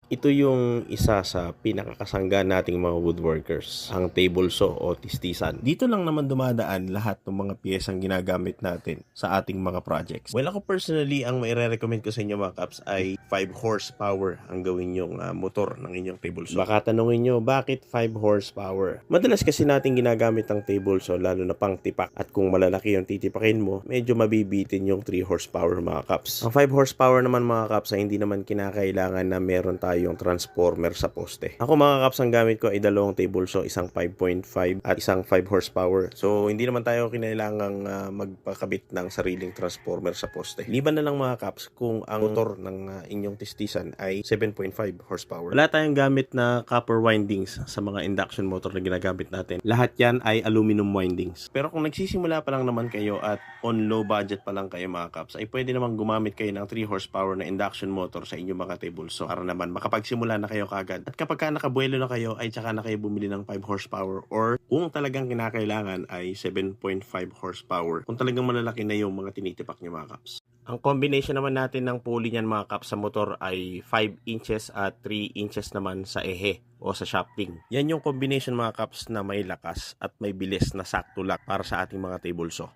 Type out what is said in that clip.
Ito yung isa sa pinakakasangga nating mga woodworkers, ang table saw o tistisan. Dito lang naman dumadaan lahat ng mga piyesang ginagamit natin sa ating mga projects. Well, ako personally, ang maire-recommend ko sa inyo mga kaps ay 5 horsepower ang gawin yung motor ng inyong table saw. Baka tanungin nyo, bakit 5 horsepower? Madalas kasi natin ginagamit ang table saw lalo na pang tipak, at kung malalaki yung titipakin mo, medyo mabibitin yung 3 horsepower mga kaps. Ang 5 horsepower naman mga kaps ay hindi naman kinakailangan na meron yung transformer sa poste. Ako mga kaps, ang gamit ko ay dalawang table saw, isang 5.5 at isang 5 horsepower. So hindi naman tayo kinailangang magpakabit ng sariling transformer sa poste. Liban na lang mga kaps kung ang motor ng inyong tistisan ay 7.5 horsepower. Wala tayong gamit na copper windings sa mga induction motor na ginagamit natin. Lahat yan ay aluminum windings. Pero kung nagsisimula pa lang naman kayo at on low budget pa lang kayo mga kaps, ay pwede naman gumamit kayo ng 3 horsepower na induction motor sa inyong mga table saw para naman makapagsimula na kayo kagad. At kapag ka nakabuelo na kayo, ay tsaka na kayo bumili ng 5 horsepower, or kung talagang kinakailangan ay 7.5 horsepower. Kung talagang malalaki na yung mga tinitipak nyo mga kaps. Ang combination naman natin ng pulley niyan mga kaps sa motor ay 5 inches at 3 inches naman sa ehe o sa shafting. Yan yung combination mga kaps na may lakas at may bilis na sakto lang para sa ating mga table saw.